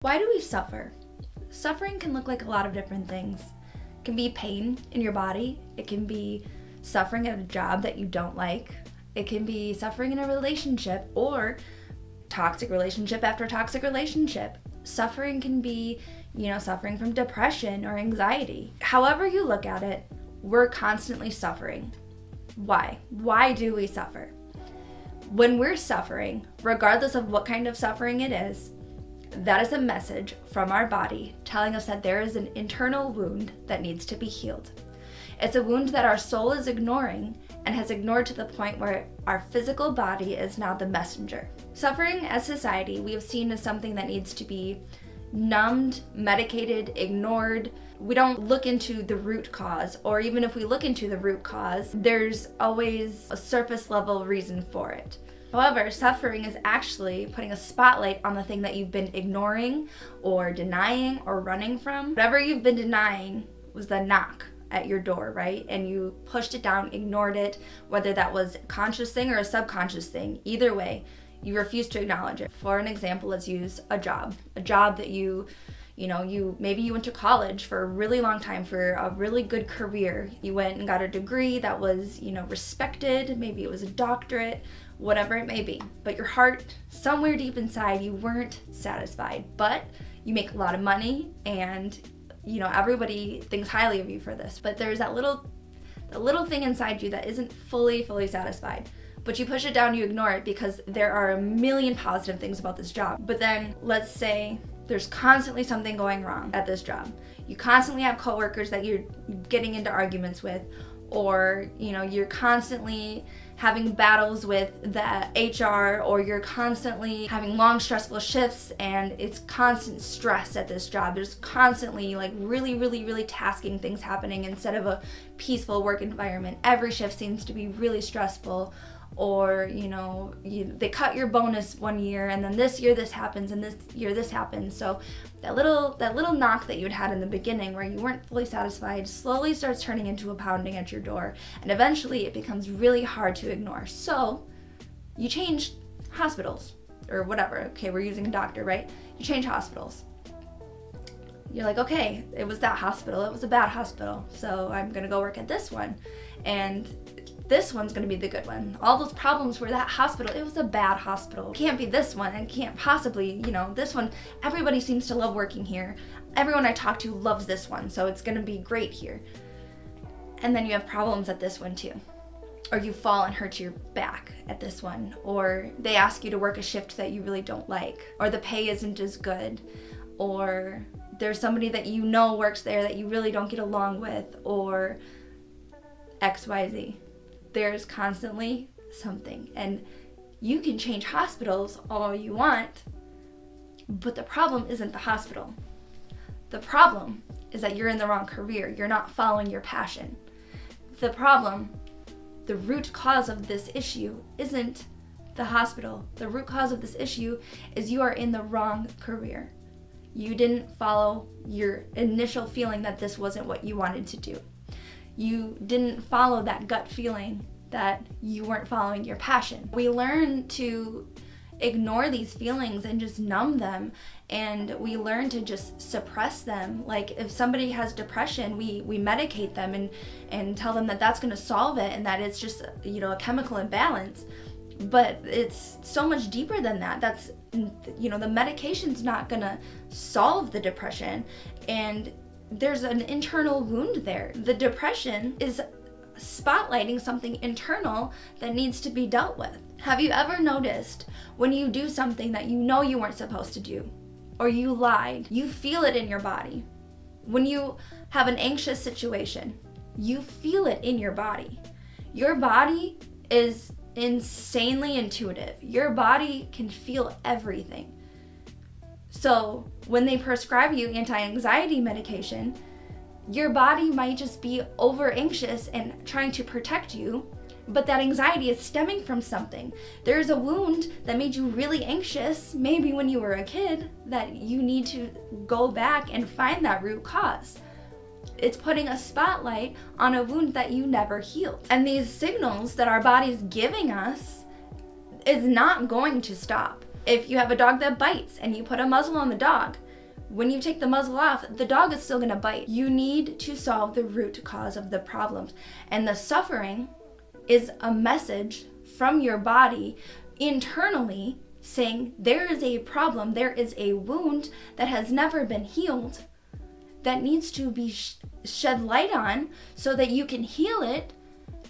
Why do we suffer? Suffering can look like a lot of different things. It can be pain in your body. It can be suffering at a job that you don't like. It can be suffering in a relationship or toxic relationship after toxic relationship. Suffering can be, suffering from depression or anxiety. However you look at it, we're constantly suffering. Why? Why do we suffer? When we're suffering, regardless of what kind of suffering it is, that is a message from our body telling us that there is an internal wound that needs to be healed. It's a wound that our soul is ignoring and has ignored to the point where our physical body is now the messenger. Suffering as society, we have seen as something that needs to be numbed, medicated, ignored. We don't look into the root cause, or even if we look into the root cause, there's always a surface level reason for it. However, suffering is actually putting a spotlight on the thing that you've been ignoring or denying or running from. Whatever you've been denying was the knock at your door, right? And you pushed it down, ignored it, whether that was a conscious thing or a subconscious thing. Either way, you refuse to acknowledge it. For an example, let's use a job that you maybe you went to college for a really long time for a really good career. You went and got a degree that was, respected. Maybe it was a doctorate, whatever it may be. But your heart, somewhere deep inside, you weren't satisfied. But you make a lot of money and, everybody thinks highly of you for this. But there's that little thing inside you that isn't fully satisfied. But you push it down, you ignore it because there are a million positive things about this job. But then let's say there's constantly something going wrong at this job. You constantly have coworkers that you're getting into arguments with, or you're constantly having battles with the HR, or you're constantly having long stressful shifts and it's constant stress at this job. There's constantly really tasking things happening instead of a peaceful work environment. Every shift seems to be really stressful. Or they cut your bonus one year and then this year this happens and this year this happens. So that little knock that you had in the beginning where you weren't fully satisfied slowly starts turning into a pounding at your door, and eventually it becomes really hard to ignore. So you change hospitals or whatever. Okay, we're using a doctor, right? You change hospitals. You're like, okay, it was that hospital, it was a bad hospital, so I'm gonna go work at this one, and this one's gonna be the good one. All those problems were that hospital, it was a bad hospital. It can't be this one, and can't possibly, this one, everybody seems to love working here. Everyone I talk to loves this one, so it's gonna be great here. And then you have problems at this one too. Or you fall and hurt your back at this one, or they ask you to work a shift that you really don't like, or the pay isn't as good, or there's somebody that works there that you really don't get along with, or XYZ. There's constantly something, and you can change hospitals all you want, but the problem isn't the hospital. The problem is that you're in the wrong career. You're not following your passion. The root cause of this issue isn't the hospital. The root cause of this issue is you are in the wrong career. You didn't follow your initial feeling that this wasn't what you wanted to do. You didn't follow that gut feeling that you weren't following your passion. We learn to ignore these feelings and just numb them, and we learn to just suppress them. Like if somebody has depression, we medicate them and tell them that that's going to solve it and that it's just a chemical imbalance. But it's so much deeper than that. That's the medication's not going to solve the depression, and there's an internal wound there. The depression is spotlighting something internal that needs to be dealt with. Have you ever noticed when you do something that you weren't supposed to do, or you lied, you feel it in your body? When you have an anxious situation, you feel it in your body. Your body is insanely intuitive. Your body can feel everything. So when they prescribe you anti-anxiety medication, your body might just be over anxious and trying to protect you, but that anxiety is stemming from something. There's a wound that made you really anxious, maybe when you were a kid, that you need to go back and find that root cause. It's putting a spotlight on a wound that you never healed. And these signals that our body's giving us is not going to stop. If you have a dog that bites and you put a muzzle on the dog, When you take the muzzle off, the dog is still going to bite. You need to solve the root cause of the problems. And the suffering is a message from your body internally saying there is a problem, there is a wound that has never been healed that needs to be shed light on so that you can heal it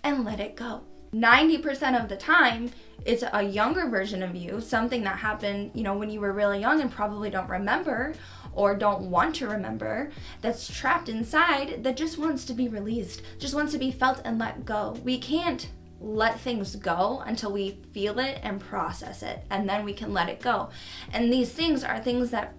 and let it go. 90% of the time, it's a younger version of you, something that happened, when you were really young and probably don't remember or don't want to remember, that's trapped inside, that just wants to be released, just wants to be felt and let go. We can't let things go until we feel it and process it, and then we can let it go. And these things are things that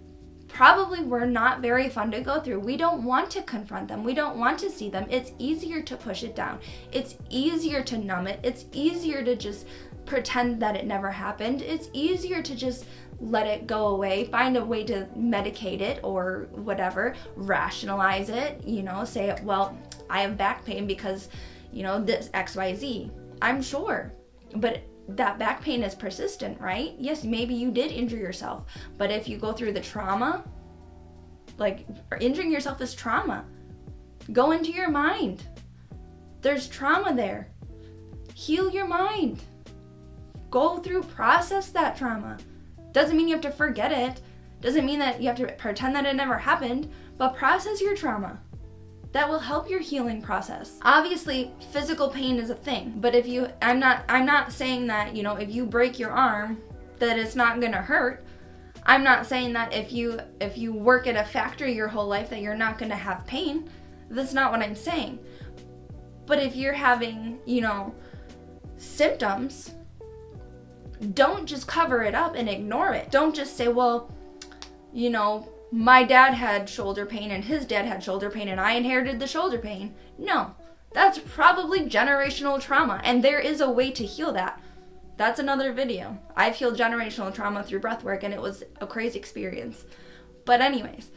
probably were not very fun to go through. We don't want to confront them. We don't want to see them. It's easier to push it down. It's easier to numb it. It's easier to just pretend that it never happened. It's easier to just let it go away, find a way to medicate it or whatever, rationalize it, say, well, I have back pain because, this XYZ. I'm sure, but that back pain is persistent, right? Yes, maybe you did injure yourself, but if you go through the trauma, like injuring yourself is trauma. Go into your mind. There's trauma there. Heal your mind. Go through, process that trauma. Doesn't mean you have to forget it. Doesn't mean that you have to pretend that it never happened, but process your trauma. That will help your healing process. Obviously, physical pain is a thing, but I'm not saying that, if you break your arm, that it's not gonna hurt. I'm not saying that if you work at a factory your whole life that you're not gonna have pain. That's not what I'm saying. But if you're having, symptoms, don't just cover it up and ignore it. Don't just say, well, my dad had shoulder pain and his dad had shoulder pain and I inherited the shoulder pain. No, that's probably generational trauma, and there is a way to heal that. That's another video. I've healed generational trauma through breathwork, and it was a crazy experience. But anyways,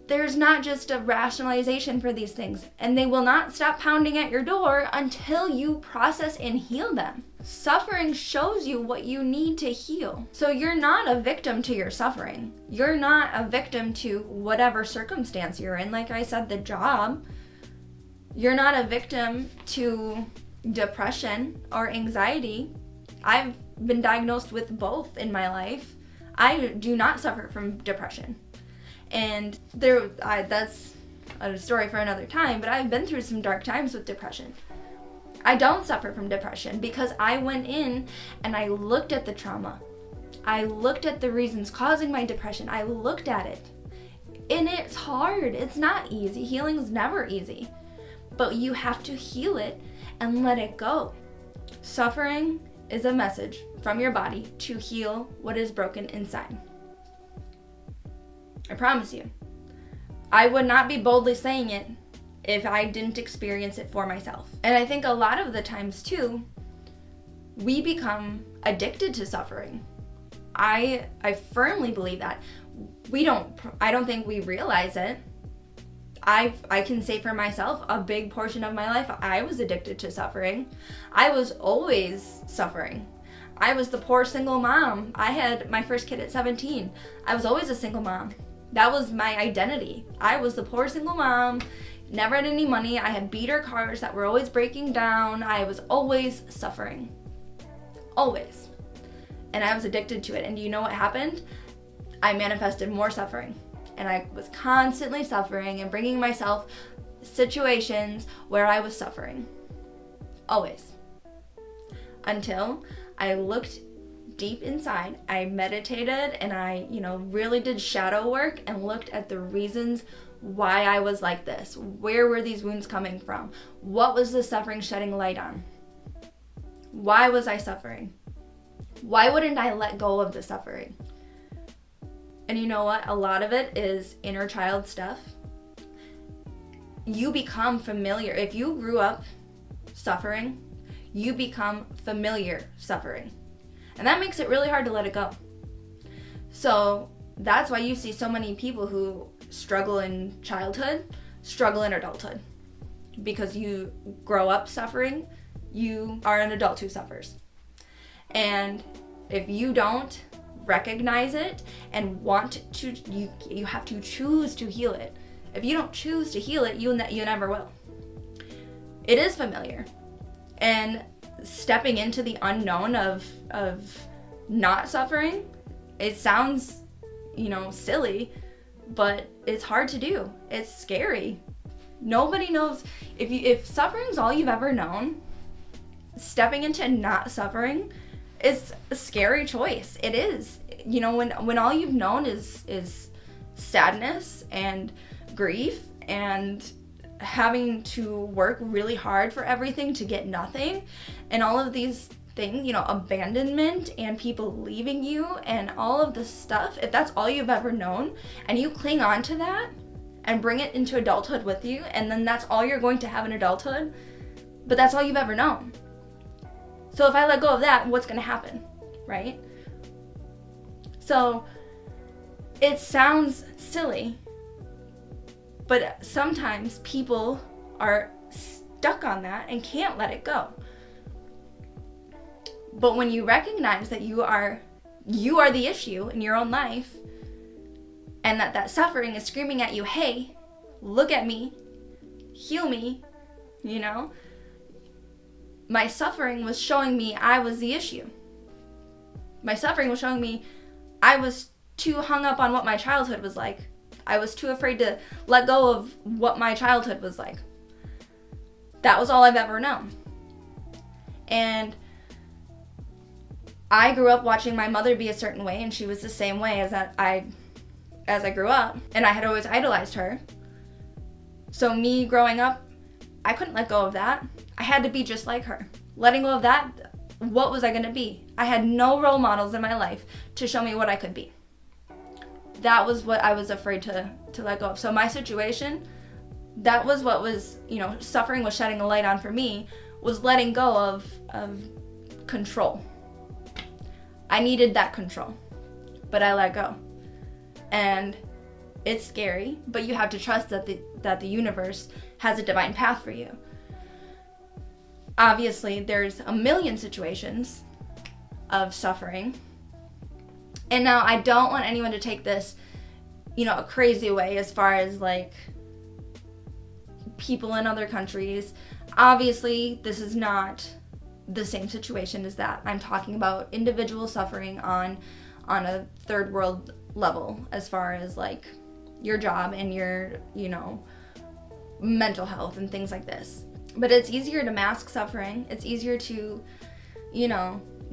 there's not just a rationalization for these things, and they will not stop pounding at your door until you process and heal them. Suffering shows you what you need to heal. So you're not a victim to your suffering. You're not a victim to whatever circumstance you're in. Like I said, the job. You're not a victim to depression or anxiety. I've been diagnosed with both in my life. I do not suffer from depression. And that's a story for another time, but I've been through some dark times with depression. I don't suffer from depression because I went in and I looked at the trauma. I looked at the reasons causing my depression. I looked at it. And it's hard. It's not easy. Healing's never easy. But you have to heal it and let it go. Suffering is a message from your body to heal what is broken inside. I promise you. I would not be boldly saying it if I didn't experience it for myself. And I think a lot of the times too, we become addicted to suffering. I firmly believe that. I don't think we realize it. I can say for myself, a big portion of my life, I was addicted to suffering. I was always suffering. I was the poor single mom. I had my first kid at 17. I was always a single mom. That was my identity. I was the poor single mom, never had any money. I had beater cars that were always breaking down. I was always suffering. Always. And I was addicted to it. And do you know what happened? I manifested more suffering. And I was constantly suffering and bringing myself situations where I was suffering. Always. Until I looked deep inside, I meditated and I, really did shadow work and looked at the reasons why I was like this. Where were these wounds coming from? What was the suffering shedding light on? Why was I suffering? Why wouldn't I let go of the suffering? And you know what? A lot of it is inner child stuff. You become familiar. If you grew up suffering, you become familiar suffering. And that makes it really hard to let it go. So that's why you see so many people who struggle in childhood, struggle in adulthood. Because you grow up suffering, you are an adult who suffers. And if you don't recognize it and want to, you have to choose to heal it. If you don't choose to heal it, you never will. It is familiar. And stepping into the unknown of not suffering, it sounds, silly, but it's hard to do. It's scary. Nobody knows. If suffering's all you've ever known, stepping into not suffering is a scary choice. It is. When all you've known is sadness and grief and having to work really hard for everything to get nothing, and all of these things, abandonment and people leaving you and all of this stuff, if that's all you've ever known and you cling on to that and bring it into adulthood with you, and then that's all you're going to have in adulthood, but that's all you've ever known. So if I let go of that, what's going to happen, right? So it sounds silly, but sometimes people are stuck on that and can't let it go. But when you recognize that you are the issue in your own life, and that suffering is screaming at you, hey, look at me, heal me, my suffering was showing me I was the issue. My suffering was showing me I was too hung up on what my childhood was like. I was too afraid to let go of what my childhood was like. That was all I've ever known. And I grew up watching my mother be a certain way, and she was the same way as I grew up, and I had always idolized her. So me growing up, I couldn't let go of that. I had to be just like her. Letting go of that, what was I gonna be? I had no role models in my life to show me what I could be. That was what I was afraid to let go of. So my situation, that was what was, suffering was shedding a light on for me, was letting go of control. I needed that control, but I let go. And it's scary, but you have to trust that the universe has a divine path for you. Obviously, there's a million situations of suffering. And now I don't want anyone to take this, a crazy way as far as like people in other countries. Obviously, this is not the same situation as that. I'm talking about individual suffering on a third world level, as far as like your job and your, mental health and things like this. But it's easier to mask suffering. It's easier to,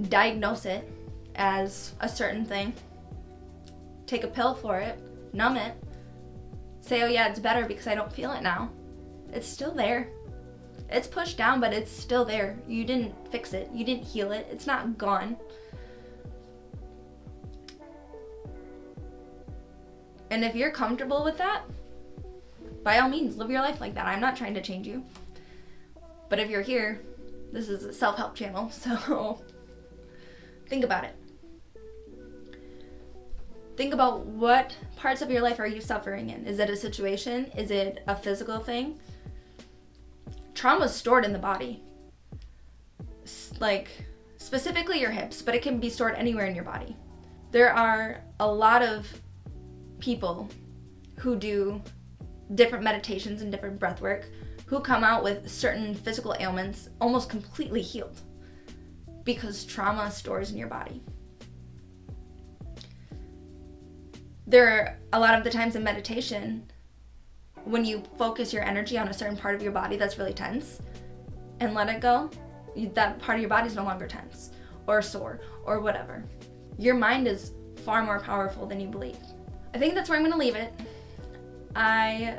diagnose it as a certain thing. Take a pill for it, numb it, say, oh yeah, it's better because I don't feel it now. It's still there. It's pushed down, but it's still there. You didn't fix it. You didn't heal it. It's not gone. And if you're comfortable with that, by all means, live your life like that. I'm not trying to change you. But if you're here, this is a self-help channel, so think about it. Think about what parts of your life are you suffering in. Is it a situation? Is it a physical thing? Trauma is stored in the body. Like, specifically your hips, but it can be stored anywhere in your body. There are a lot of people who do different meditations and different breath work who come out with certain physical ailments almost completely healed because trauma stores in your body. There are a lot of the times in meditation when you focus your energy on a certain part of your body that's really tense and let it go, that part of your body is no longer tense or sore or whatever. Your mind is far more powerful than you believe. I think that's where I'm going to leave it. I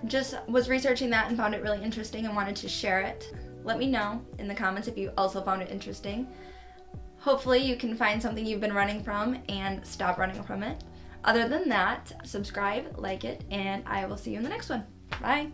just was researching that and found it really interesting and wanted to share it. Let me know in the comments if you also found it interesting. Hopefully you can find something you've been running from and stop running from it. Other than that, subscribe, like it, and I will see you in the next one. Bye.